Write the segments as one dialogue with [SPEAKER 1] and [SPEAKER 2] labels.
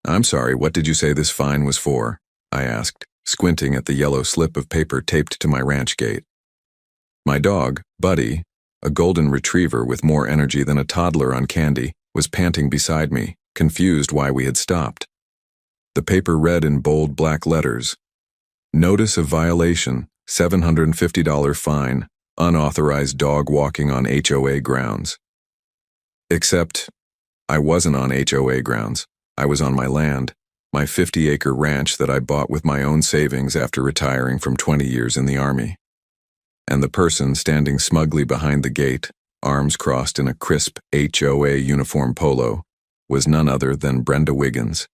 [SPEAKER 1] I'm sorry, what did you say this fine was for? I asked, squinting at the yellow slip of paper taped to my ranch gate. My dog, Buddy, a golden retriever with more energy than a toddler on candy, was panting beside me, confused why we had stopped. The paper read in bold black letters, "Notice of violation, $750 fine, unauthorized dog walking on HOA grounds." Except, I wasn't on HOA grounds. I was on my land, my 50-acre ranch that I bought with my own savings after retiring from 20 years in the Army. And the person standing smugly behind the gate, arms crossed in a crisp HOA uniform polo, was none other than Brenda Wiggins,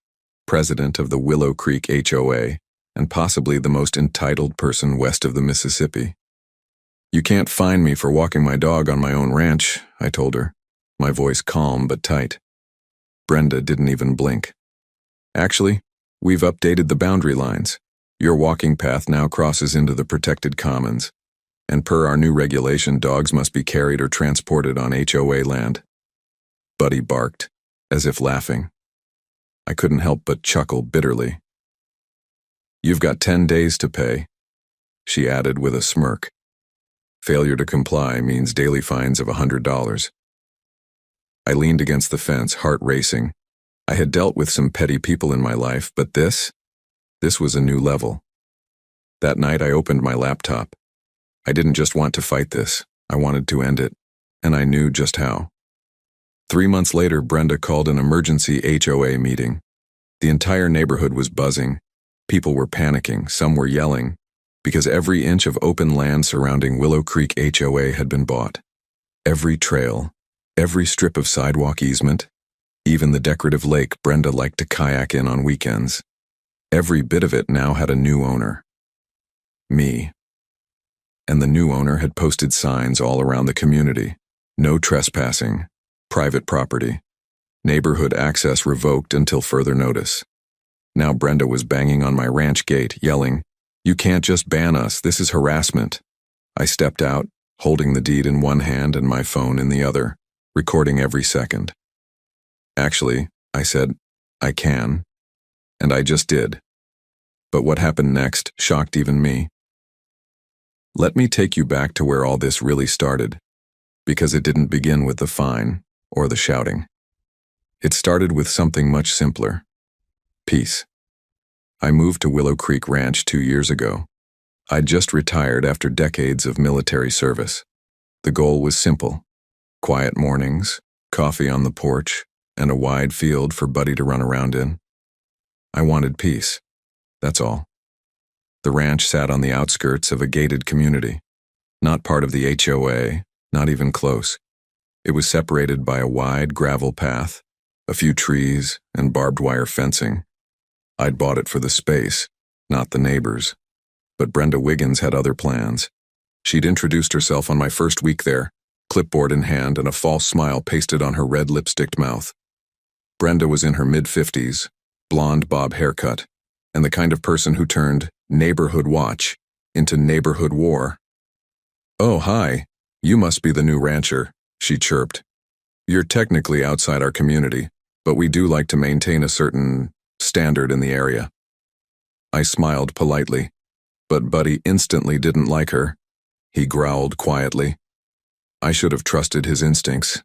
[SPEAKER 1] president of the Willow Creek HOA, and possibly the most entitled person west of the Mississippi. "You can't fine me for walking my dog on my own ranch," I told her, my voice calm but tight. Brenda didn't even blink. "Actually, we've updated the boundary lines. Your walking path now crosses into the protected commons, and per our new regulation, dogs must be carried or transported on HOA land." Buddy barked, as if laughing. I couldn't help but chuckle bitterly. "You've got 10 days to pay," she added with a smirk. "Failure to comply means daily fines of $100. I leaned against the fence, heart racing. I had dealt with some petty people in my life, but this was a new level. That night I opened my laptop. I didn't just want to fight this, I wanted to end it, and I knew just how. 3 months later, Brenda called an emergency HOA meeting. The entire neighborhood was buzzing. People were panicking, some were yelling, because every inch of open land surrounding Willow Creek HOA had been bought. Every trail, every strip of sidewalk easement, even the decorative lake Brenda liked to kayak in on weekends. Every bit of it now had a new owner. Me. And the new owner had posted signs all around the community. No trespassing, private property, neighborhood access revoked until further notice. Now Brenda was banging on my ranch gate, yelling, "You can't just ban us, this is harassment." I stepped out, holding the deed in one hand and my phone in the other, recording every second. "Actually," I said, "I can." And I just did. But what happened next shocked even me. Let me take you back to where all this really started, because it didn't begin with the fine or the shouting. It started with something much simpler. Peace. I moved to Willow Creek Ranch 2 years ago. I'd just retired after decades of military service. The goal was simple: quiet mornings, coffee on the porch, and a wide field for Buddy to run around in. I wanted peace. That's all. The ranch sat on the outskirts of a gated community, not part of the HOA, not even close. It was separated by a wide gravel path, a few trees, and barbed wire fencing. I'd bought it for the space, not the neighbors. But Brenda Wiggins had other plans. She'd introduced herself on my first week there, clipboard in hand and a false smile pasted on her red lipsticked mouth. Brenda was in her mid-50s, blonde bob haircut, and the kind of person who turned neighborhood watch into neighborhood war. "Oh, hi, you must be the new rancher," she chirped. "You're technically outside our community, but we do like to maintain a certain standard in the area." I smiled politely, but Buddy instantly didn't like her. He growled quietly. I should have trusted his instincts.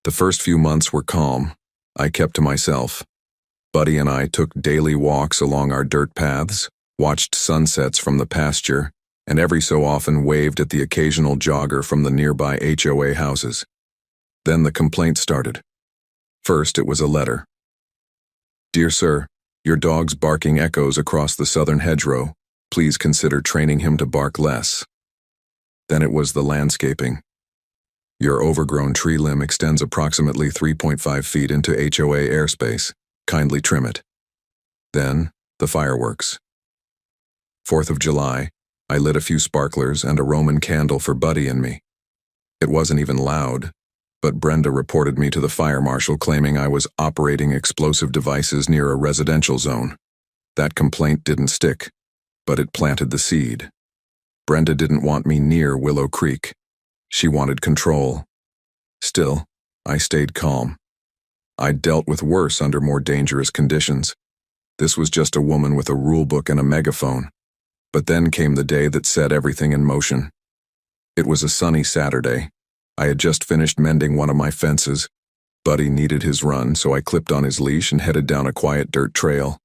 [SPEAKER 1] The first few months were calm. I kept to myself. Buddy and I took daily walks along our dirt paths, watched sunsets from the pasture, and every so often waved at the occasional jogger from the nearby HOA houses. Then the complaint started. First, it was a letter. "Dear sir, your dog's barking echoes across the southern hedgerow. Please consider training him to bark less." Then it was the landscaping. "Your overgrown tree limb extends approximately 3.5 feet into HOA airspace. Kindly trim it." Then, the fireworks. 4th of July, I lit a few sparklers and a Roman candle for Buddy and me. It wasn't even loud, but Brenda reported me to the fire marshal claiming I was operating explosive devices near a residential zone. That complaint didn't stick, but it planted the seed. Brenda didn't want me near Willow Creek. She wanted control. Still, I stayed calm. I'd dealt with worse under more dangerous conditions. This was just a woman with a rule book and a megaphone. But then came the day that set everything in motion. It was a sunny Saturday. I had just finished mending one of my fences. Buddy needed his run, so I clipped on his leash and headed down a quiet dirt trail.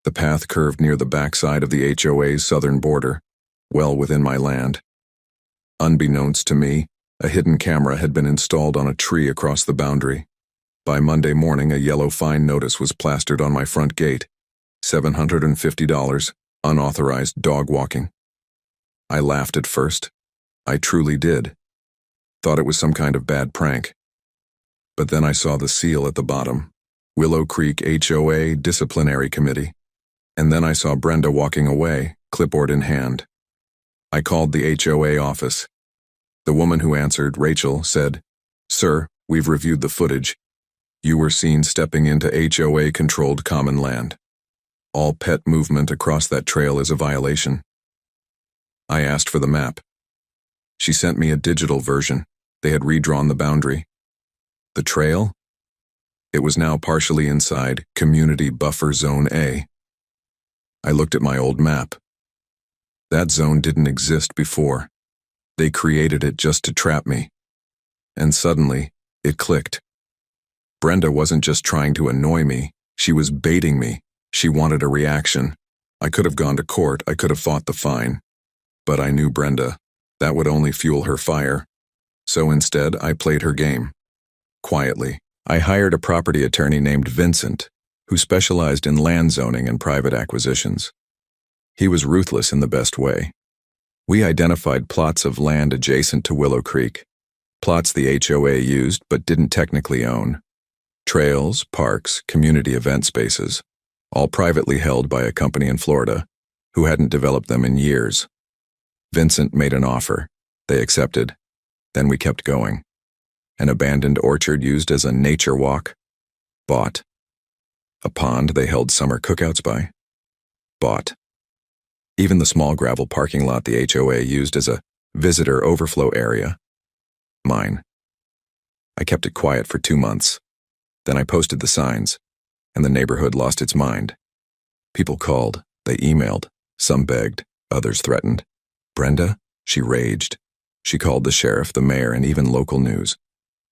[SPEAKER 1] The path curved near the backside of the HOA's southern border, well within my land. Unbeknownst to me, a hidden camera had been installed on a tree across the boundary. By Monday morning, a yellow fine notice was plastered on my front gate. $750, unauthorized dog walking. I laughed at first. I truly did. Thought it was some kind of bad prank. But then I saw the seal at the bottom. Willow Creek HOA Disciplinary Committee. And then I saw Brenda walking away, clipboard in hand. I called the HOA office. The woman who answered, Rachel, said, "Sir, we've reviewed the footage. You were seen stepping into HOA-controlled common land. All pet movement across that trail is a violation." I asked for the map. She sent me a digital version. They had redrawn the boundary. The trail? It was now partially inside Community Buffer Zone A. I looked at my old map. That zone didn't exist before. They created it just to trap me. And suddenly, it clicked. Brenda wasn't just trying to annoy me, she was baiting me. She wanted a reaction. I could have gone to court, I could have fought the fine. But I knew Brenda. That would only fuel her fire. So instead, I played her game. Quietly, I hired a property attorney named Vincent, who specialized in land zoning and private acquisitions. He was ruthless in the best way. We identified plots of land adjacent to Willow Creek, plots the HOA used but didn't technically own, trails, parks, community event spaces, all privately held by a company in Florida, who hadn't developed them in years. Vincent made an offer. They accepted. Then we kept going. An abandoned orchard used as a nature walk? Bought. A pond they held summer cookouts by? Bought. Even the small gravel parking lot the HOA used as a visitor overflow area? Mine. I kept it quiet for 2 months. Then I posted the signs, and the neighborhood lost its mind. People called, they emailed, some begged, others threatened. Brenda? She raged. She called the sheriff, the mayor, and even local news.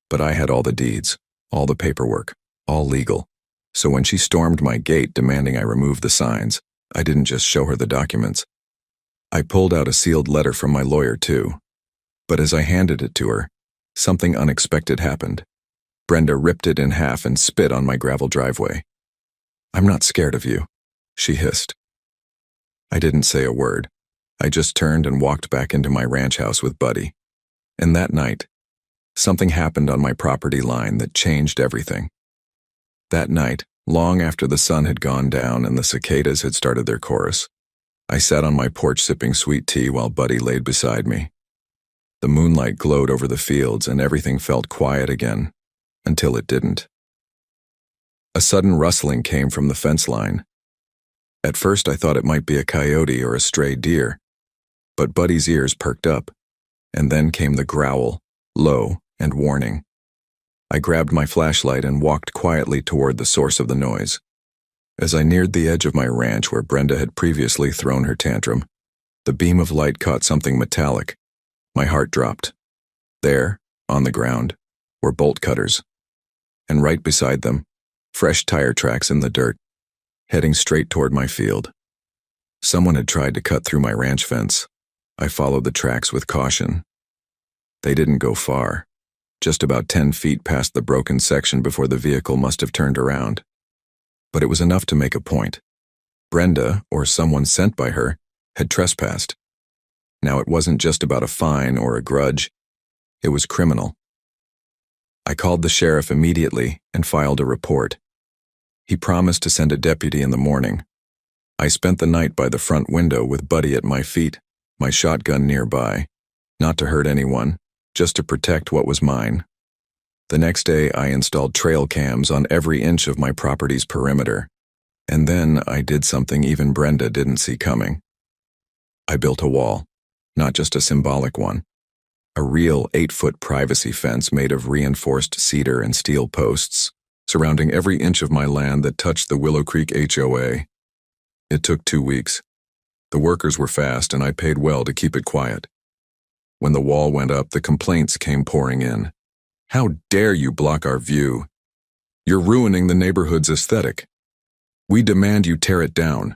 [SPEAKER 1] But I had all the deeds, all the paperwork, all legal. So when she stormed my gate demanding I remove the signs, I didn't just show her the documents. I pulled out a sealed letter from my lawyer, too. But as I handed it to her, something unexpected happened. Brenda ripped it in half and spit on my gravel driveway. "I'm not scared of you," she hissed. I didn't say a word. I just turned and walked back into my ranch house with Buddy. And that night, something happened on my property line that changed everything. That night, long after the sun had gone down and the cicadas had started their chorus, I sat on my porch sipping sweet tea while Buddy laid beside me. The moonlight glowed over the fields and everything felt quiet again, until it didn't. A sudden rustling came from the fence line. At first I thought it might be a coyote or a stray deer, but Buddy's ears perked up, and then came the growl, low and warning. I grabbed my flashlight and walked quietly toward the source of the noise. As I neared the edge of my ranch where Brenda had previously thrown her tantrum, the beam of light caught something metallic. My heart dropped. There, on the ground, were bolt cutters. And right beside them, fresh tire tracks in the dirt, heading straight toward my field. Someone had tried to cut through my ranch fence. I followed the tracks with caution. They didn't go far, just about 10 feet past the broken section before the vehicle must have turned around. But it was enough to make a point. Brenda, or someone sent by her, had trespassed. Now it wasn't just about a fine or a grudge. It was criminal. I called the sheriff immediately and filed a report. He promised to send a deputy in the morning. I spent the night by the front window with Buddy at my feet, my shotgun nearby, not to hurt anyone, just to protect what was mine. The next day, I installed trail cams on every inch of my property's perimeter. And then I did something even Brenda didn't see coming. I built a wall, not just a symbolic one. A real 8-foot privacy fence made of reinforced cedar and steel posts, surrounding every inch of my land that touched the Willow Creek HOA. It took 2 weeks. The workers were fast, and I paid well to keep it quiet. When the wall went up, the complaints came pouring in. How dare you block our view? You're ruining the neighborhood's aesthetic. We demand you tear it down.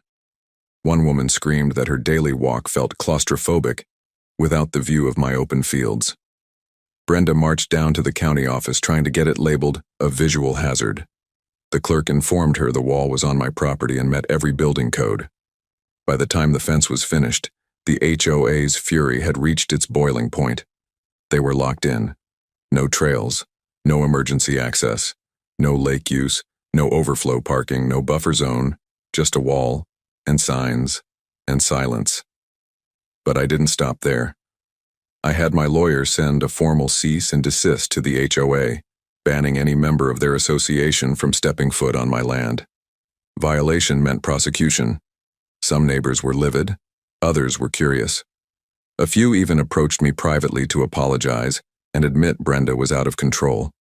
[SPEAKER 1] One woman screamed that her daily walk felt claustrophobic without the view of my open fields. Brenda marched down to the county office trying to get it labeled a visual hazard. The clerk informed her the wall was on my property and met every building code. By the time the fence was finished, the HOA's fury had reached its boiling point. They were locked in. No trails, no emergency access, no lake use, no overflow parking, no buffer zone, just a wall, and signs, and silence. But I didn't stop there. I had my lawyer send a formal cease and desist to the HOA, banning any member of their association from stepping foot on my land. Violation meant prosecution. Some neighbors were livid, others were curious. A few even approached me privately to apologize and admit Brenda was out of control.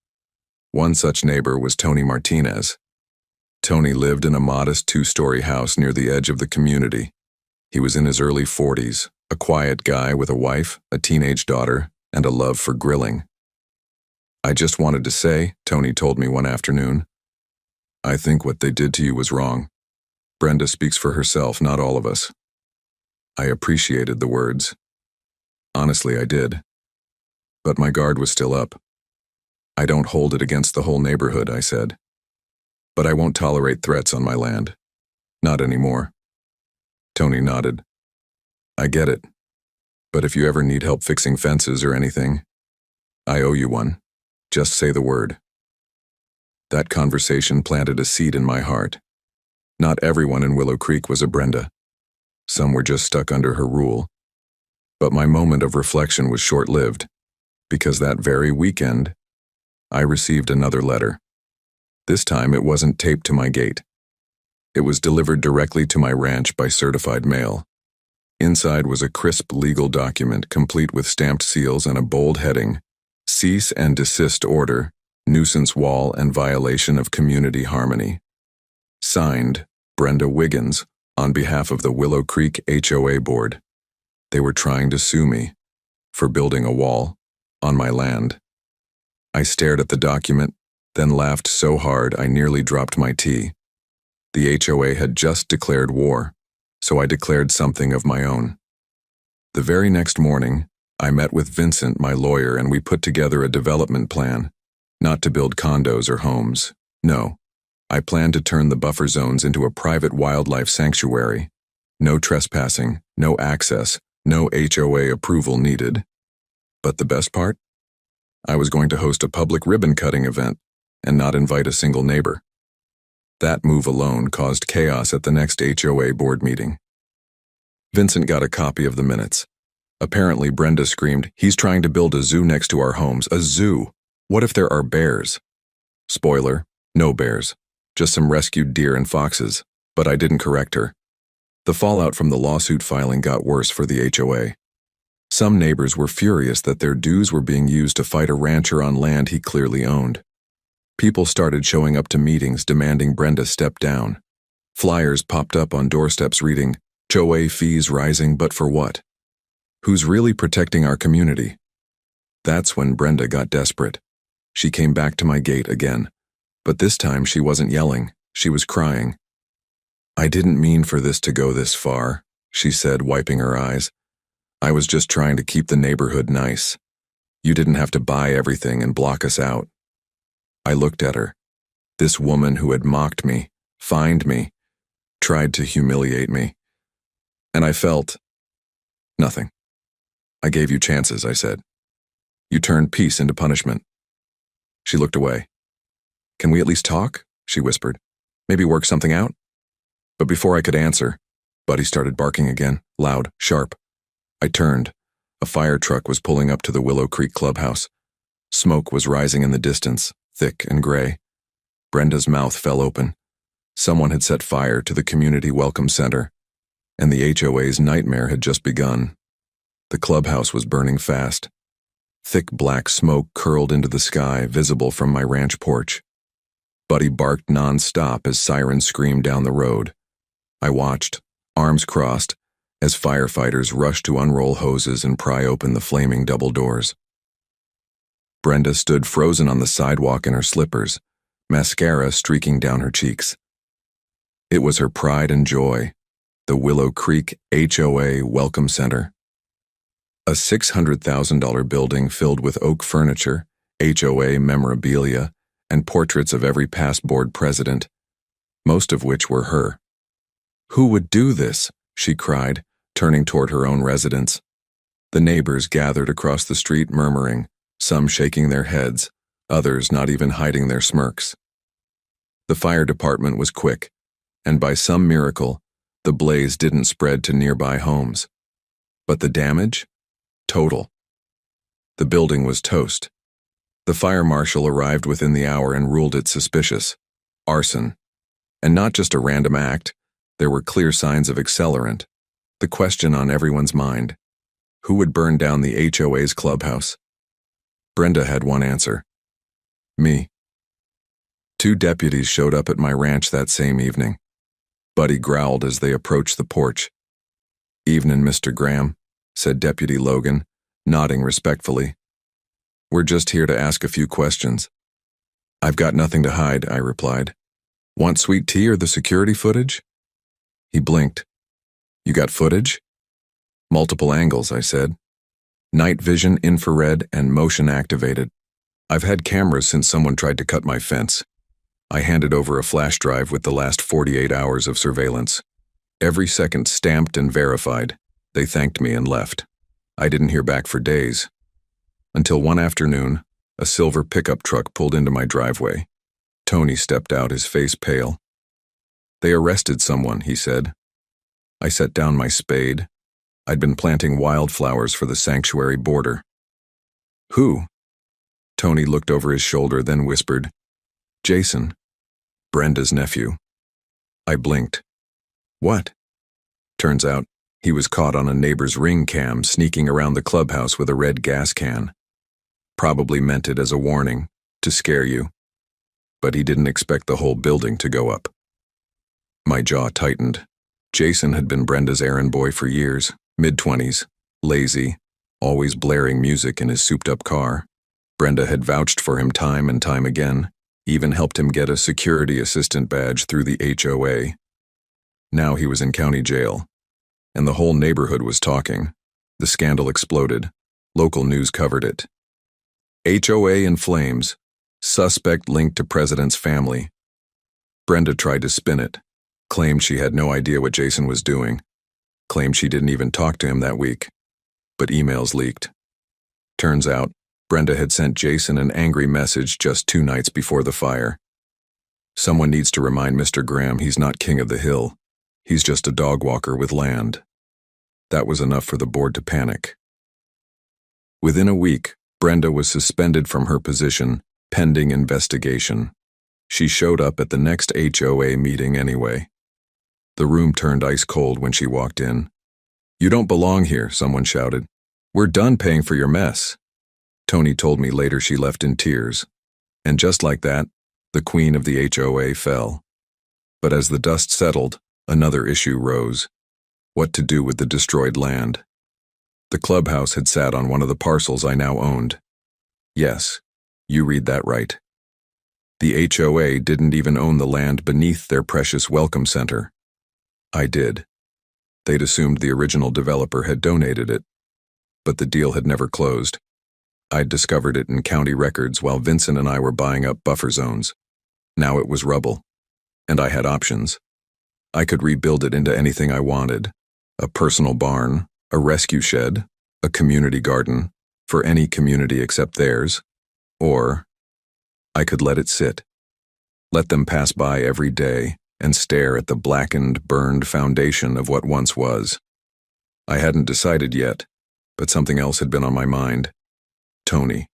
[SPEAKER 1] One such neighbor was Tony Martinez. Tony lived in a modest 2-story house near the edge of the community. He was in his early 40s, a quiet guy with a wife, a teenage daughter, and a love for grilling. I just wanted to say, Tony told me one afternoon, I think what they did to you was wrong. Brenda speaks for herself, not all of us. I appreciated the words. Honestly, I did. But my guard was still up. I don't hold it against the whole neighborhood, I said. But I won't tolerate threats on my land. Not anymore. Tony nodded. I get it. But if you ever need help fixing fences or anything, I owe you one. Just say the word. That conversation planted a seed in my heart. Not everyone in Willow Creek was a Brenda. Some were just stuck under her rule. But my moment of reflection was short-lived, because that very weekend, I received another letter. This time it wasn't taped to my gate. It was delivered directly to my ranch by certified mail. Inside was a crisp legal document complete with stamped seals and a bold heading, Cease and Desist Order, Nuisance Wall and Violation of Community Harmony. Signed, Brenda Wiggins, on behalf of the Willow Creek HOA Board. They were trying to sue me for building a wall on my land. I stared at the document, then laughed so hard I nearly dropped my tea. The HOA had just declared war, so I declared something of my own. The very next morning, I met with Vincent, my lawyer, and we put together a development plan, not to build condos or homes. No, I planned to turn the buffer zones into a private wildlife sanctuary. No trespassing, no access, no HOA approval needed. But the best part? I was going to host a public ribbon-cutting event and not invite a single neighbor. That move alone caused chaos at the next HOA board meeting. Vincent got a copy of the minutes. Apparently, Brenda screamed, "He's trying to build a zoo next to our homes. A zoo! What if there are bears?" Spoiler, no bears. Just some rescued deer and foxes. But I didn't correct her. The fallout from the lawsuit filing got worse for the HOA. Some neighbors were furious that their dues were being used to fight a rancher on land he clearly owned. People started showing up to meetings demanding Brenda step down. Flyers popped up on doorsteps reading, "HOA fees rising, but for what? Who's really protecting our community?" That's when Brenda got desperate. She came back to my gate again. But this time she wasn't yelling, she was crying. "I didn't mean for this to go this far," she said, wiping her eyes. "I was just trying to keep the neighborhood nice. You didn't have to buy everything and block us out." I looked at her. This woman who had mocked me, fined me, tried to humiliate me. And I felt nothing. "I gave you chances," I said. "You turned peace into punishment." She looked away. "Can we at least talk?" she whispered. "Maybe work something out?" But before I could answer, Buddy started barking again, loud, sharp. I turned. A fire truck was pulling up to the Willow Creek clubhouse. Smoke was rising in the distance, thick and gray. Brenda's mouth fell open. Someone had set fire to the community welcome center, and the HOA's nightmare had just begun. The clubhouse was burning fast. Thick black smoke curled into the sky, visible from my ranch porch. Buddy barked non-stop as sirens screamed down the road. I watched, arms crossed, as firefighters rushed to unroll hoses and pry open the flaming double doors. Brenda stood frozen on the sidewalk in her slippers, mascara streaking down her cheeks. It was her pride and joy, the Willow Creek HOA Welcome Center. A $600,000 building filled with oak furniture, HOA memorabilia, and portraits of every past board president, most of which were her. "Who would do this?" she cried, turning toward her own residence. The neighbors gathered across the street murmuring, some shaking their heads, others not even hiding their smirks. The fire department was quick, and by some miracle, the blaze didn't spread to nearby homes. But the damage? Total. The building was toast. The fire marshal arrived within the hour and ruled it suspicious. Arson. And not just a random act, there were clear signs of accelerant. The question on everyone's mind: who would burn down the HOA's clubhouse? Brenda had one answer. Me. 2 deputies showed up at my ranch that same evening. Buddy growled as they approached the porch. "Evening, Mr. Graham," said Deputy Logan, nodding respectfully. "We're just here to ask a few questions." "I've got nothing to hide," I replied. "Want sweet tea or the security footage?" He blinked. "You got footage?" "Multiple angles," I said. "Night vision, infrared, and motion activated. I've had cameras since someone tried to cut my fence." I handed over a flash drive with the last 48 hours of surveillance. Every second stamped and verified. They thanked me and left. I didn't hear back for days. Until one afternoon, a silver pickup truck pulled into my driveway. Tony stepped out, his face pale. "They arrested someone," he said. I set down my spade. I'd been planting wildflowers for the sanctuary border. "Who?" Tony looked over his shoulder, then whispered, "Jason, Brenda's nephew." I blinked. "What?" Turns out, he was caught on a neighbor's ring cam sneaking around the clubhouse with a red gas can. Probably meant it as a warning, to scare you. But he didn't expect the whole building to go up. My jaw tightened. Jason had been Brenda's errand boy for years, mid-20s, lazy, always blaring music in his souped-up car. Brenda had vouched for him time and time again, even helped him get a security assistant badge through the HOA. Now he was in county jail, and the whole neighborhood was talking. The scandal exploded. Local news covered it. HOA in flames. Suspect linked to president's family. Brenda tried to spin it, claimed she had no idea what Jason was doing, claimed she didn't even talk to him that week. But emails leaked. Turns out, Brenda had sent Jason an angry message just 2 nights before the fire. "Someone needs to remind Mr. Graham he's not king of the hill. He's just a dog walker with land." That was enough for the board to panic. Within a week, Brenda was suspended from her position, pending investigation. She showed up at the next HOA meeting anyway. The room turned ice cold when she walked in. "You don't belong here," someone shouted. "We're done paying for your mess." Tony told me later she left in tears. And just like that, the queen of the HOA fell. But as the dust settled, another issue rose: what to do with the destroyed land. The clubhouse had sat on one of the parcels I now owned. Yes, you read that right. The HOA didn't even own the land beneath their precious welcome center. I did. They'd assumed the original developer had donated it. But the deal had never closed. I'd discovered it in county records while Vincent and I were buying up buffer zones. Now it was rubble. And I had options. I could rebuild it into anything I wanted: a personal barn, a rescue shed, a community garden, for any community except theirs, or I could let it sit. Let them pass by every day and stare at the blackened, burned foundation of what once was. I hadn't decided yet, but something else had been on my mind. Tony.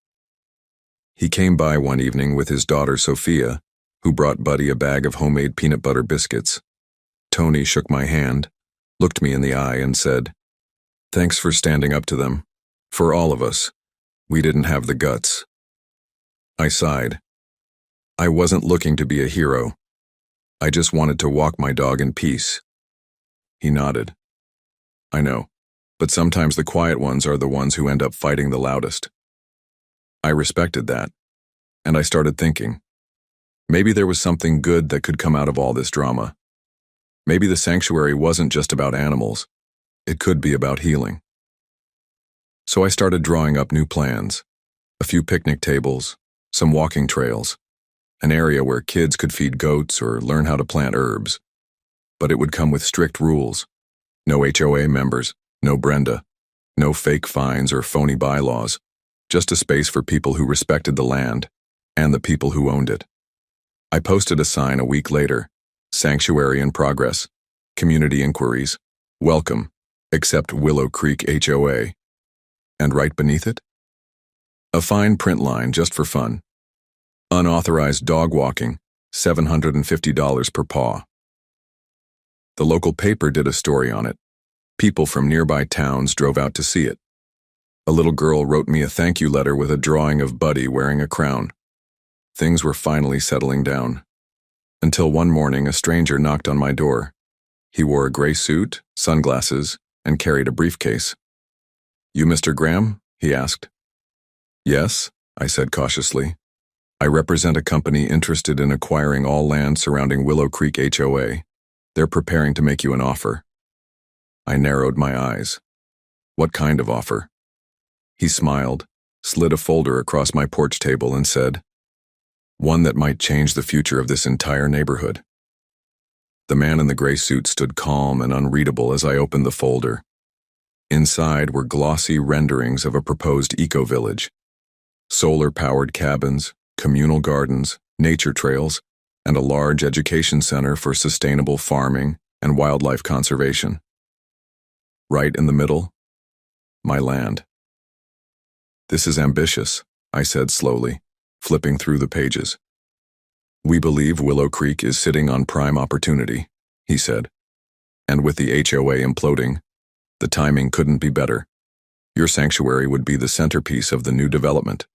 [SPEAKER 1] He came by one evening with his daughter Sophia, who brought Buddy a bag of homemade peanut butter biscuits. Tony shook my hand, looked me in the eye, and said, "Thanks for standing up to them. For all of us. We didn't have the guts." I sighed. I wasn't looking to be a hero. I just wanted to walk my dog in peace. He nodded. I know, but sometimes the quiet ones are the ones who end up fighting the loudest. I respected that, and I started thinking. Maybe there was something good that could come out of all this drama. Maybe the sanctuary wasn't just about animals. It could be about healing. So I started drawing up new plans. A few picnic tables, some walking trails, an area where kids could feed goats or learn how to plant herbs. But it would come with strict rules. No HOA members, no Brenda, no fake fines or phony bylaws, just a space for people who respected the land and the people who owned it. I posted a sign a week later, Sanctuary in progress, community inquiries, welcome, except Willow Creek HOA. And right beneath it? A fine print line just for fun. Unauthorized dog walking, $750 per paw. The local paper did a story on it. People from nearby towns drove out to see it. A little girl wrote me a thank you letter with a drawing of Buddy wearing a crown. Things were finally settling down. Until one morning, a stranger knocked on my door. He wore a gray suit, sunglasses, and carried a briefcase. You Mr. Graham? He asked. Yes, I said cautiously. I represent a company interested in acquiring all land surrounding Willow Creek HOA. They're preparing to make you an offer. I narrowed my eyes. What kind of offer? He smiled, slid a folder across my porch table and said, one that might change the future of this entire neighborhood. The man in the gray suit stood calm and unreadable as I opened the folder. Inside were glossy renderings of a proposed eco-village. Solar-powered cabins, communal gardens, nature trails, and a large education center for sustainable farming and wildlife conservation. Right in the middle, my land. This is ambitious, I said slowly, flipping through the pages. We believe Willow Creek is sitting on prime opportunity, he said. And with the HOA imploding, the timing couldn't be better. Your sanctuary would be the centerpiece of the new development.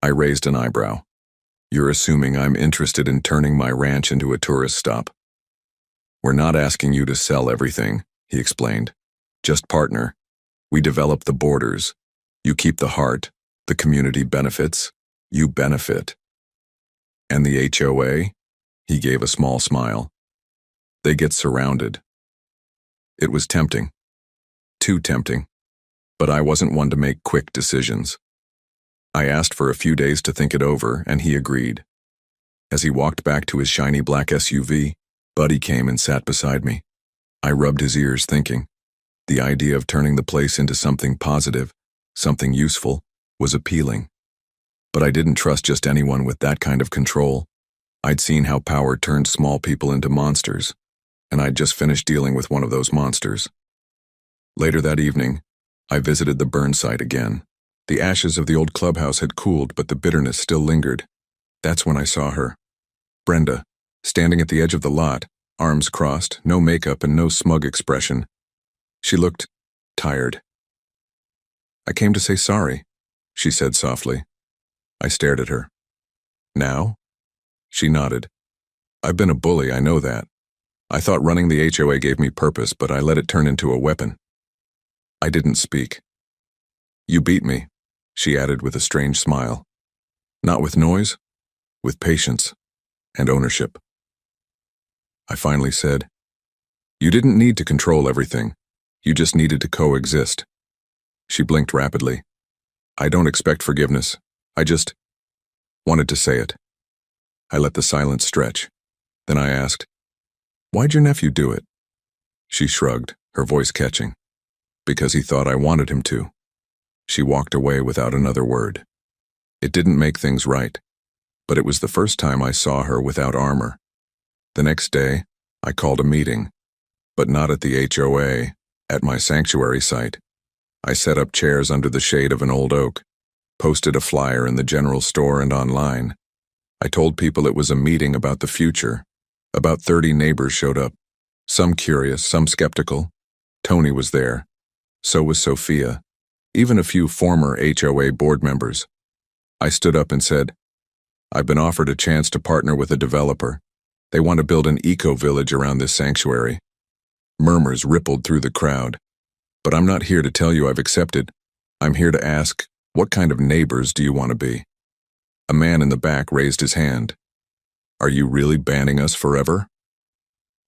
[SPEAKER 1] I raised an eyebrow. You're assuming I'm interested in turning my ranch into a tourist stop. We're not asking you to sell everything, he explained. Just partner. We develop the borders. You keep the heart. The community benefits. You benefit. And the HOA? He gave a small smile. They get surrounded. It was tempting. Too tempting. But I wasn't one to make quick decisions. I asked for a few days to think it over, and he agreed. As he walked back to his shiny black SUV, Buddy came and sat beside me. I rubbed his ears thinking. The idea of turning the place into something positive, something useful, was appealing. But I didn't trust just anyone with that kind of control. I'd seen how power turned small people into monsters, and I'd just finished dealing with one of those monsters. Later that evening, I visited the burn site again. The ashes of the old clubhouse had cooled, but the bitterness still lingered. That's when I saw her. Brenda, standing at the edge of the lot, arms crossed, no makeup and no smug expression. She looked tired. I came to say sorry, she said softly. I stared at her. Now? She nodded. I've been a bully, I know that. I thought running the HOA gave me purpose, but I let it turn into a weapon. I didn't speak. You beat me, she added with a strange smile. Not with noise, with patience and ownership. I finally said, you didn't need to control everything. You just needed to coexist. She blinked rapidly. I don't expect forgiveness. I just wanted to say it. I let the silence stretch. Then I asked, why'd your nephew do it? She shrugged, her voice catching. Because he thought I wanted him to. She walked away without another word. It didn't make things right, but it was the first time I saw her without armor. The next day, I called a meeting, but not at the HOA, at my sanctuary site. I set up chairs under the shade of an old oak, posted a flyer in the general store and online. I told people it was a meeting about the future. About 30 neighbors showed up, some curious, some skeptical. Tony was there. So was Sophia, even a few former HOA board members. I stood up and said, I've been offered a chance to partner with a developer. They want to build an eco-village around this sanctuary. Murmurs rippled through the crowd. But I'm not here to tell you I've accepted. I'm here to ask, what kind of neighbors do you want to be? A man in the back raised his hand. Are you really banning us forever?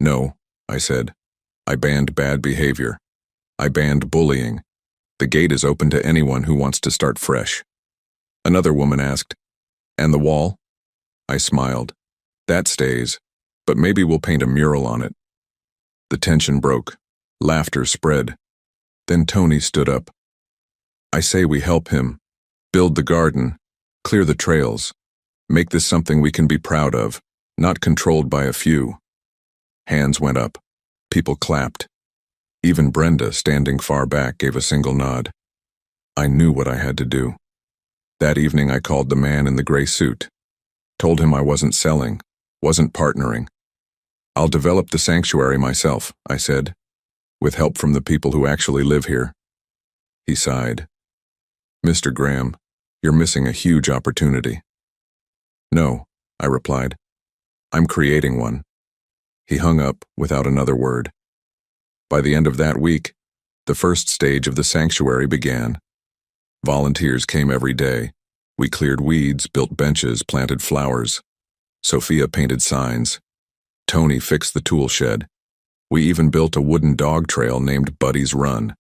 [SPEAKER 1] No, I said. I banned bad behavior. I banned bullying. The gate is open to anyone who wants to start fresh. Another woman asked, and the wall? I smiled. That stays, but maybe we'll paint a mural on it. The tension broke. Laughter spread. Then Tony stood up. I say we help him. Build the garden. Clear the trails. Make this something we can be proud of, not controlled by a few. Hands went up. People clapped. Even Brenda, standing far back, gave a single nod. I knew what I had to do. That evening I called the man in the gray suit. Told him I wasn't selling, wasn't partnering. I'll develop the sanctuary myself, I said, with help from the people who actually live here. He sighed. Mr. Graham, you're missing a huge opportunity. No, I replied. I'm creating one. He hung up without another word. By the end of that week, the first stage of the sanctuary began. Volunteers came every day. We cleared weeds, built benches, planted flowers. Sophia painted signs. Tony fixed the tool shed. We even built a wooden dog trail named Buddy's Run.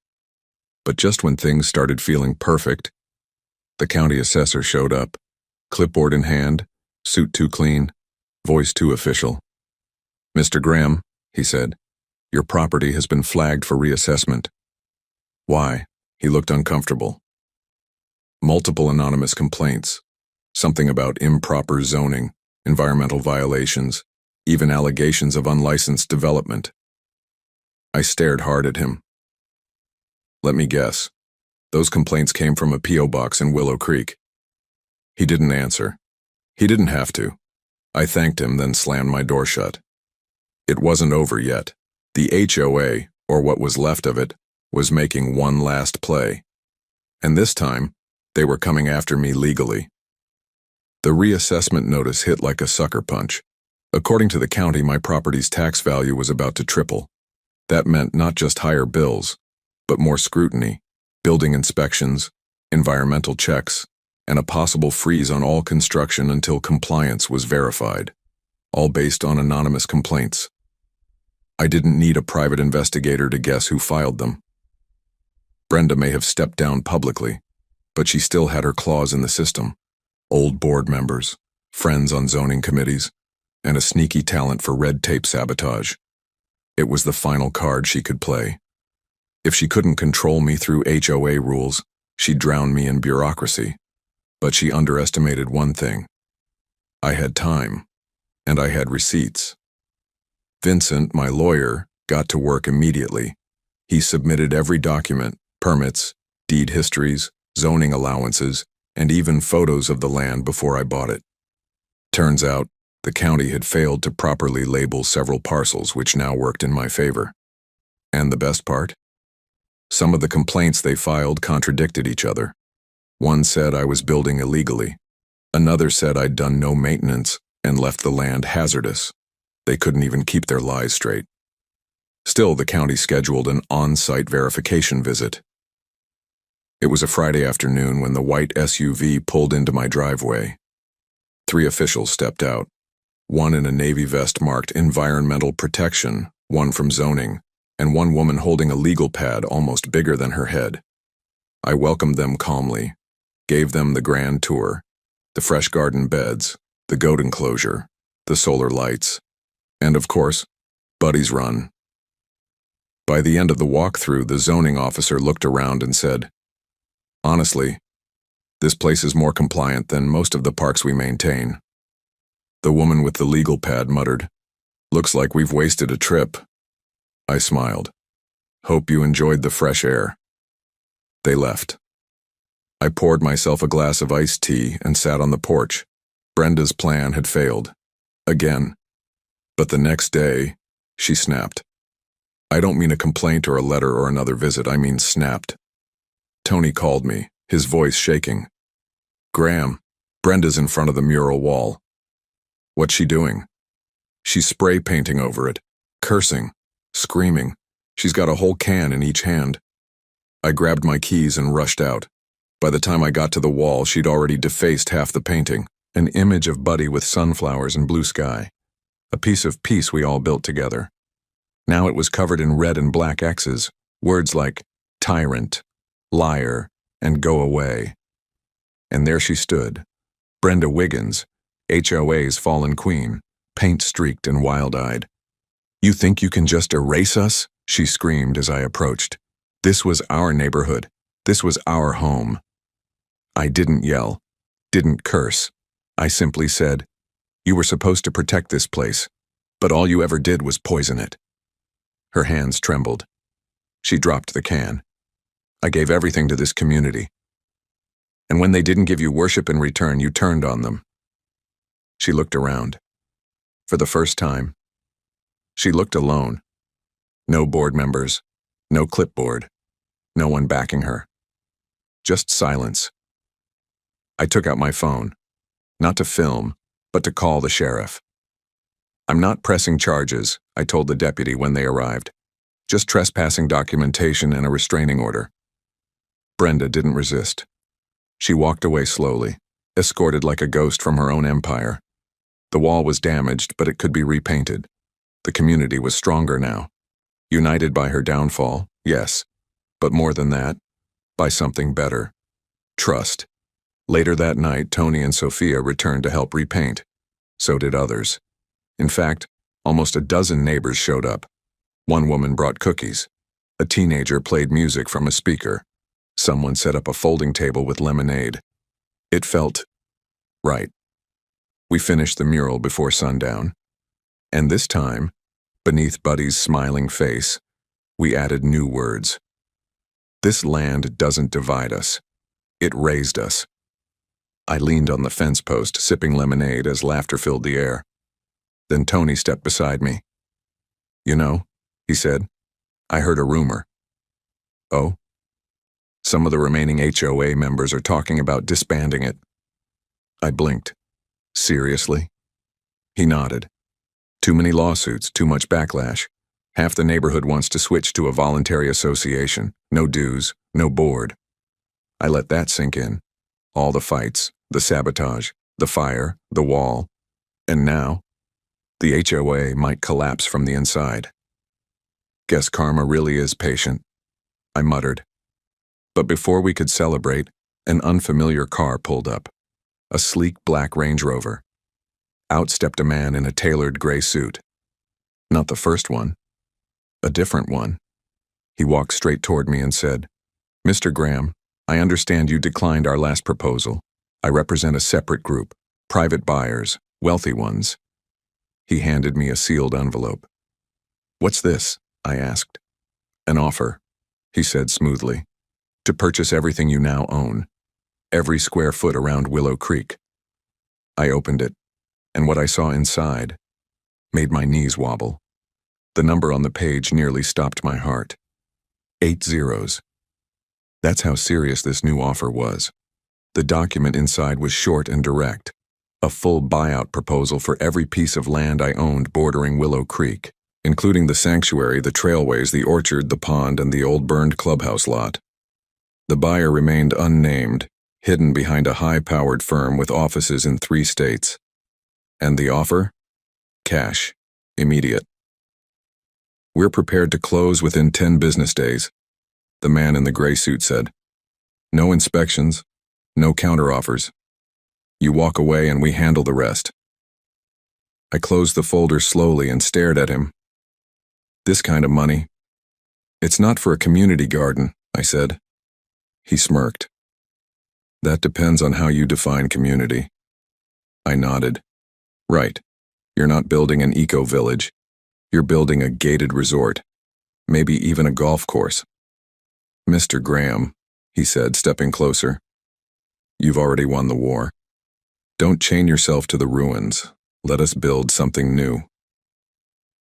[SPEAKER 1] But just when things started feeling perfect, the county assessor showed up, clipboard in hand, suit too clean, voice too official. Mr. Graham, he said, your property has been flagged for reassessment. Why? He looked uncomfortable. Multiple anonymous complaints. Something about improper zoning, environmental violations, even allegations of unlicensed development. I stared hard at him. Let me guess. Those complaints came from a P.O. box in Willow Creek. He didn't answer. He didn't have to. I thanked him, then slammed my door shut. It wasn't over yet. The HOA, or what was left of it, was making one last play. And this time, they were coming after me legally. The reassessment notice hit like a sucker punch. According to the county, my property's tax value was about to triple. That meant not just higher bills, but more scrutiny, building inspections, environmental checks, and a possible freeze on all construction until compliance was verified, all based on anonymous complaints. I didn't need a private investigator to guess who filed them. Brenda may have stepped down publicly, but she still had her claws in the system. Old board members, friends on zoning committees, and a sneaky talent for red tape sabotage. It was the final card she could play. If she couldn't control me through HOA rules, she'd drown me in bureaucracy. But she underestimated one thing. I had time, and I had receipts. Vincent, my lawyer, got to work immediately. He submitted every document, permits, deed histories, zoning allowances, and even photos of the land before I bought it. Turns out, the county had failed to properly label several parcels, which now worked in my favor. And the best part? Some of the complaints they filed contradicted each other. One said I was building illegally. Another said I'd done no maintenance and left the land hazardous. They couldn't even keep their lies straight. Still, the county scheduled an on-site verification visit. It was a Friday afternoon when the white SUV pulled into my driveway. 3 officials stepped out. One in a navy vest marked environmental protection, one from zoning, and one woman holding a legal pad almost bigger than her head. I welcomed them calmly, gave them the grand tour, the fresh garden beds, the goat enclosure, the solar lights, and of course, Buddy's Run. By the end of the walkthrough, the zoning officer looked around and said, "Honestly, this place is more compliant than most of the parks we maintain." The woman with the legal pad muttered, "Looks like we've wasted a trip." I smiled. "Hope you enjoyed the fresh air." They left. I poured myself a glass of iced tea and sat on the porch. Brenda's plan had failed. Again. But the next day, she snapped. I don't mean a complaint or a letter or another visit, I mean snapped. Tony called me, his voice shaking. "Graham, Brenda's in front of the mural wall. What's she doing? She's spray painting over it, cursing, screaming. She's got a whole can in each hand. I grabbed my keys and rushed out. By the time I got to the wall, she'd already defaced half the painting, an image of Buddy with sunflowers and blue sky, a piece of peace we all built together. Now it was covered in red and black X's, words like tyrant, liar, and go away. And there she stood, Brenda Wiggins, HOA's fallen queen, paint-streaked and wild-eyed. "You think you can just erase us?" she screamed as I approached. This was our neighborhood. This was our home. I didn't yell, didn't curse. I simply said, "You were supposed to protect this place, but all you ever did was poison it." Her hands trembled. She dropped the can. "I gave everything to this community. And when they didn't give you worship in return, you turned on them." She looked around. For the first time, she looked alone. No board members, no clipboard, no one backing her. Just silence. I took out my phone, not to film, but to call the sheriff. "I'm not pressing charges," I told the deputy when they arrived. "Just trespassing documentation and a restraining order." Brenda didn't resist. She walked away slowly, escorted like a ghost from her own empire. The wall was damaged, but it could be repainted. The community was stronger now. United by her downfall, yes, but more than that, by something better. Trust. Later that night, Tony and Sophia returned to help repaint. So did others. In fact, almost a dozen neighbors showed up. One woman brought cookies. A teenager played music from a speaker. Someone set up a folding table with lemonade. It felt right. We finished the mural before sundown. And this time, beneath Buddy's smiling face, we added new words. This land doesn't divide us. It raised us. I leaned on the fence post, sipping lemonade as laughter filled the air. Then Tony stepped beside me. "You know," he said, "I heard a rumor." "Oh?" "Some of the remaining HOA members are talking about disbanding it." I blinked. "Seriously?" He nodded. "Too many lawsuits, too much backlash. Half the neighborhood wants to switch to a voluntary association. No dues, no board." I let that sink in. All the fights, the sabotage, the fire, the wall. And now, the HOA might collapse from the inside. "Guess karma really is patient," I muttered. But before we could celebrate, an unfamiliar car pulled up. A sleek black Range Rover. Out stepped a man in a tailored gray suit. Not the first one. A different one. He walked straight toward me and said, "Mr. Graham, I understand you declined our last proposal. I represent a separate group, private buyers, wealthy ones." He handed me a sealed envelope. "What's this?" I asked. "An offer," he said smoothly, "to purchase everything you now own, every square foot around Willow Creek." I opened it, and what I saw inside made my knees wobble. The number on the page nearly stopped my heart. 8 zeros. That's how serious this new offer was. The document inside was short and direct. A full buyout proposal for every piece of land I owned bordering Willow Creek, including the sanctuary, the trailways, the orchard, the pond, and the old burned clubhouse lot. The buyer remained unnamed, hidden behind a high-powered firm with offices in 3 states. And the offer? Cash. Immediate. "We're prepared to close within 10 business days," the man in the gray suit said. "No inspections, no counteroffers. You walk away and we handle the rest." I closed the folder slowly and stared at him. "This kind of money? It's not for a community garden," I said. He smirked. "That depends on how you define community." I nodded. "Right. You're not building an eco-village. You're building a gated resort, maybe even a golf course." "Mr. Graham," he said, stepping closer, "you've already won the war. Don't chain yourself to the ruins. Let us build something new."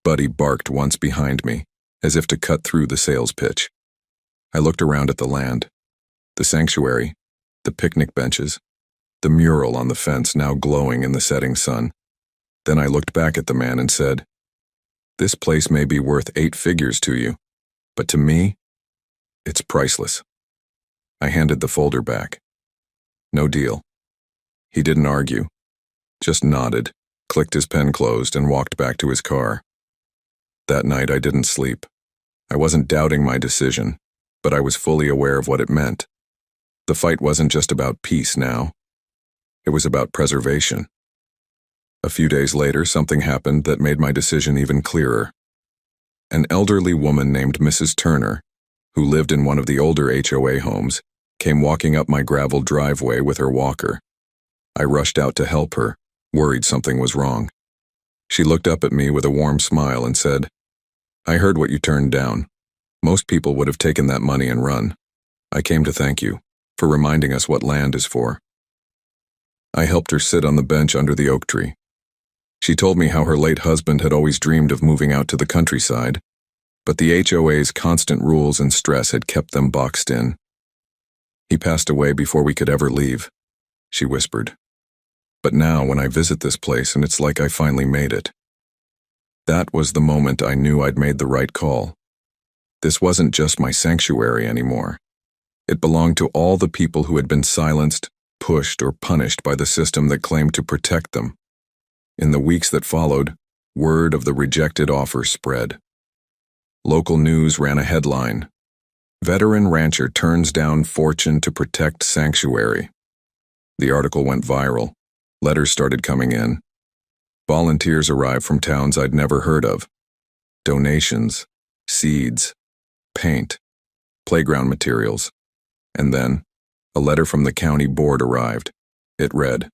[SPEAKER 1] Buddy barked once behind me, as if to cut through the sales pitch. I looked around at the land, the sanctuary, the picnic benches, the mural on the fence now glowing in the setting sun. Then I looked back at the man and said, "This place may be worth 8 figures to you, but to me, it's priceless." I handed the folder back. "No deal." He didn't argue, just nodded, clicked his pen closed, and walked back to his car. That night I didn't sleep. I wasn't doubting my decision, but I was fully aware of what it meant. The fight wasn't just about peace now. It was about preservation. A few days later, something happened that made my decision even clearer. An elderly woman named Mrs. Turner, who lived in one of the older HOA homes, came walking up my gravel driveway with her walker. I rushed out to help her, worried something was wrong. She looked up at me with a warm smile and said, "I heard what you turned down. Most people would have taken that money and run. I came to thank you for reminding us what land is for." I helped her sit on the bench under the oak tree. She told me how her late husband had always dreamed of moving out to the countryside, but the HOA's constant rules and stress had kept them boxed in. "He passed away before we could ever leave," she whispered. "But now when I visit this place, and it's like I finally made it." That was the moment I knew I'd made the right call. This wasn't just my sanctuary anymore. It belonged to all the people who had been silenced, pushed, or punished by the system that claimed to protect them. In the weeks that followed, word of the rejected offer spread. Local news ran a headline, "Veteran Rancher Turns Down Fortune to Protect Sanctuary." The article went viral. Letters started coming in. Volunteers arrived from towns I'd never heard of. Donations, seeds, paint, playground materials. And then, a letter from the county board arrived. It read,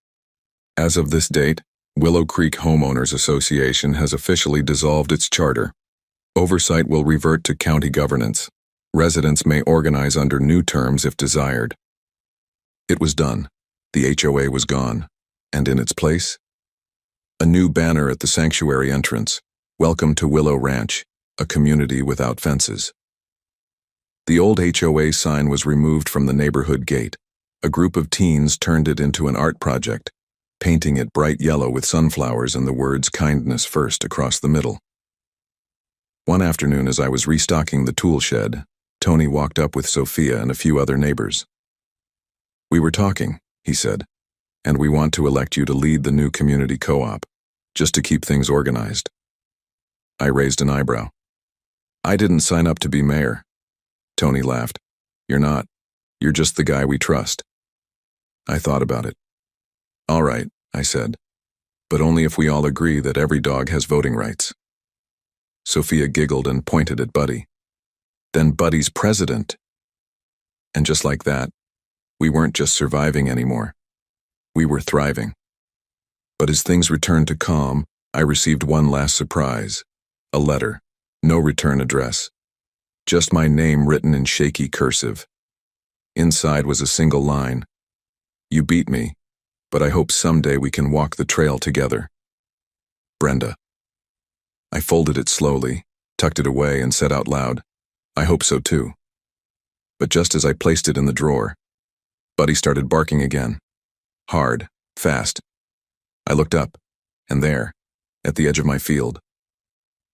[SPEAKER 1] "As of this date, Willow Creek Homeowners Association has officially dissolved its charter. Oversight will revert to county governance. Residents may organize under new terms if desired." It was done. The HOA was gone. And in its place, a new banner at the sanctuary entrance, "Welcome to Willow Ranch, a community without fences." The old HOA sign was removed from the neighborhood gate. A group of teens turned it into an art project, painting it bright yellow with sunflowers and the words "Kindness First" across the middle. One afternoon, as I was restocking the tool shed, Tony walked up with Sophia and a few other neighbors. "We were talking," he said, "and we want to elect you to lead the new community co-op, just to keep things organized." I raised an eyebrow. "I didn't sign up to be mayor." Tony laughed. "You're not. You're just the guy we trust." I thought about it. "All right," I said, "but only if we all agree that every dog has voting rights." Sophia giggled and pointed at Buddy. "Then Buddy's president." And just like that, we weren't just surviving anymore. We were thriving. But as things returned to calm, I received one last surprise. A letter. No return address. Just my name written in shaky cursive. Inside was a single line. "You beat me, but I hope someday we can walk the trail together. Brenda." I folded it slowly, tucked it away, and said out loud, "I hope so too." But just as I placed it in the drawer, Buddy started barking again. Hard, fast. I looked up, and there, at the edge of my field,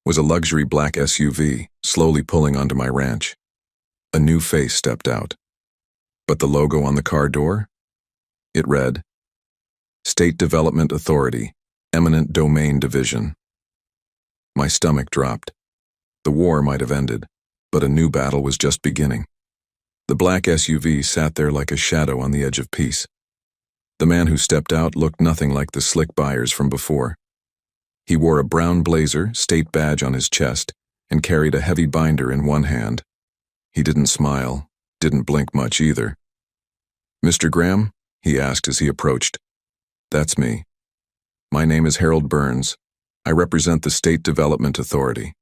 [SPEAKER 1] was a luxury black SUV slowly pulling onto my ranch. A new face stepped out. But the logo on the car door? It read, "State Development Authority, Eminent Domain Division." My stomach dropped. The war might have ended, but a new battle was just beginning. The black SUV sat there like a shadow on the edge of peace. The man who stepped out looked nothing like the slick buyers from before. He wore a brown blazer, state badge on his chest, and carried a heavy binder in one hand. He didn't smile, didn't blink much either. "Mr. Graham?" he asked as he approached. "That's me. My name is Harold Burns. I represent the State Development Authority."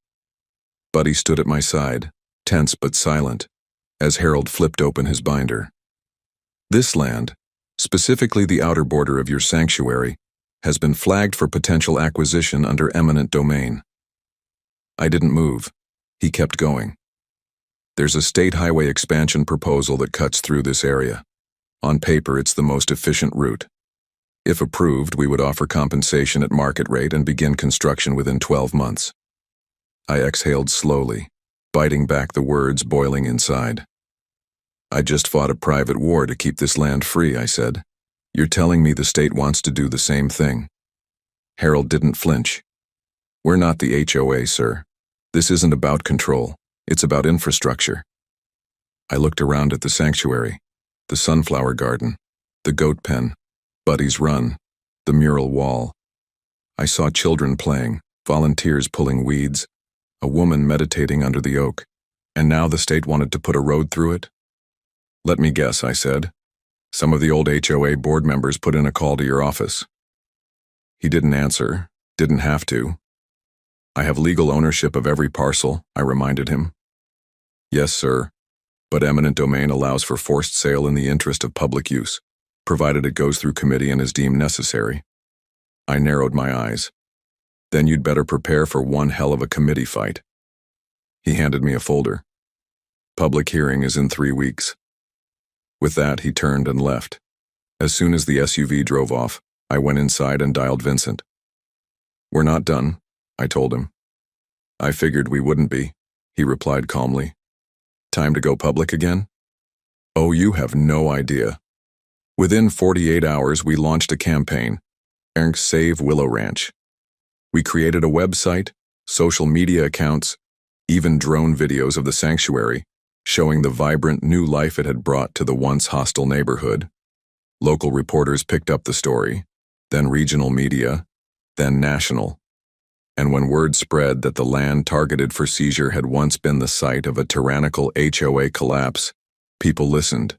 [SPEAKER 1] Buddy stood at my side, tense but silent, as Harold flipped open his binder. "This land, specifically the outer border of your sanctuary, has been flagged for potential acquisition under eminent domain." I didn't move. He kept going. "There's a state highway expansion proposal that cuts through this area. On paper, it's the most efficient route, If approved, we would offer compensation at market rate and begin construction within 12 months. I exhaled slowly, biting back the words boiling inside. I just fought a private war to keep this land free, I said. You're telling me the state wants to do the same thing? Harold didn't flinch. We're not the HOA, sir. This isn't about control. It's about infrastructure. I looked around at the sanctuary, the sunflower garden, the goat pen, Buddy's run, the mural wall. I saw children playing, volunteers pulling weeds, a woman meditating under the oak, and now the state wanted to put a road through it? Let me guess, I said. Some of the old HOA board members put in a call to your office. He didn't answer, didn't have to. I have legal ownership of every parcel, I reminded him. Yes, sir, but eminent domain allows for forced sale in the interest of public use, provided it goes through committee and is deemed necessary. I narrowed my eyes. Then you'd better prepare for one hell of a committee fight. He handed me a folder. Public hearing is in 3 weeks. With that, he turned and left. As soon as the SUV drove off, I went inside and dialed Vincent. We're not done, I told him. I figured we wouldn't be, he replied calmly. Time to go public again? Oh, you have no idea. Within 48 hours, we launched a campaign, Save Willow Ranch. We created a website, social media accounts, even drone videos of the sanctuary, showing the vibrant new life it had brought to the once hostile neighborhood. Local reporters picked up the story, then regional media, then national. And when word spread that the land targeted for seizure had once been the site of a tyrannical HOA collapse, people listened.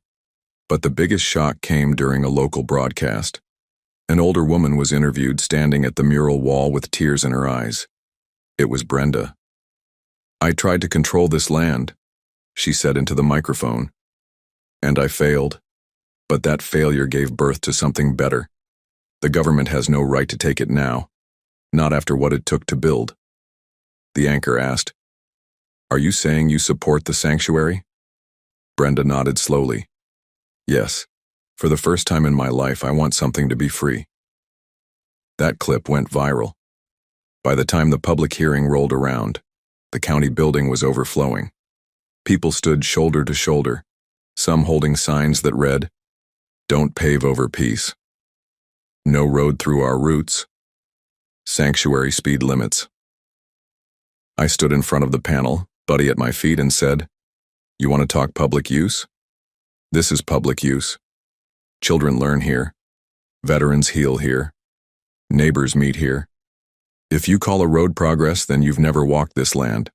[SPEAKER 1] But the biggest shock came during a local broadcast. An older woman was interviewed standing at the mural wall with tears in her eyes. It was Brenda. I tried to control this land, she said into the microphone. And I failed. But that failure gave birth to something better. The government has no right to take it now, not after what it took to build. The anchor asked, Are you saying you support the sanctuary? Brenda nodded slowly. Yes. For the first time in my life, I want something to be free. That clip went viral. By the time the public hearing rolled around, the county building was overflowing. People stood shoulder to shoulder, some holding signs that read, Don't pave over peace. No road through our roots. Sanctuary speed limits. I stood in front of the panel, Buddy at my feet, and said, You want to talk public use? This is public use. Children learn here. Veterans heal here. Neighbors meet here. If you call a road progress, then you've never walked this land.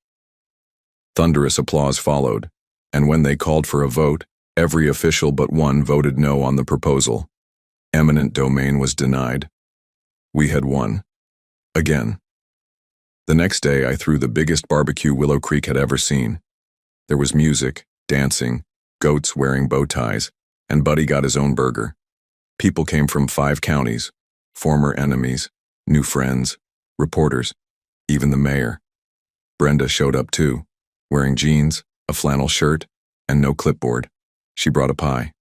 [SPEAKER 1] Thunderous applause followed, and when they called for a vote, every official but one voted no on the proposal. Eminent domain was denied. We had won. Again. The next day, I threw the biggest barbecue Willow Creek had ever seen. There was music, dancing, goats wearing bow ties, and Buddy got his own burger. People came from 5 counties, former enemies, new friends, reporters, even the mayor. Brenda showed up too, wearing jeans, a flannel shirt, and no clipboard. She brought a pie.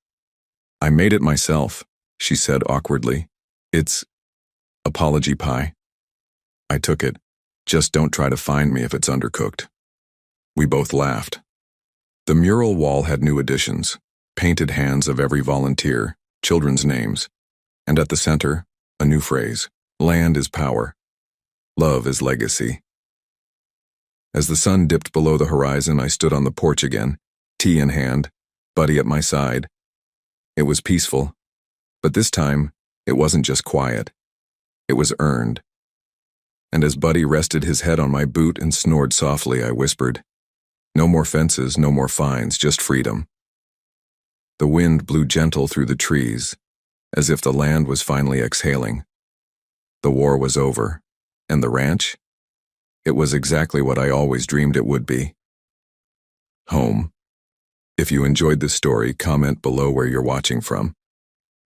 [SPEAKER 1] I made it myself, she said awkwardly. It's apology pie. I took it. Just don't try to find me if it's undercooked. We both laughed. The mural wall had new additions, painted hands of every volunteer, children's names, and at the center, a new phrase, Land is power. Love is legacy. As the sun dipped below the horizon, I stood on the porch again, tea in hand, Buddy at my side. It was peaceful, but this time, it wasn't just quiet. It was earned. And as Buddy rested his head on my boot and snored softly, I whispered, No more fences, no more fines, just freedom. The wind blew gentle through the trees, as if the land was finally exhaling. The war was over, and the ranch? It was exactly what I always dreamed it would be. Home. If you enjoyed this story, comment below where you're watching from.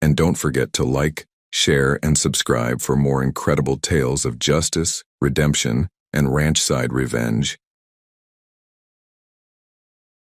[SPEAKER 1] And don't forget to like, share, and subscribe for more incredible tales of justice, redemption, and ranch-side revenge.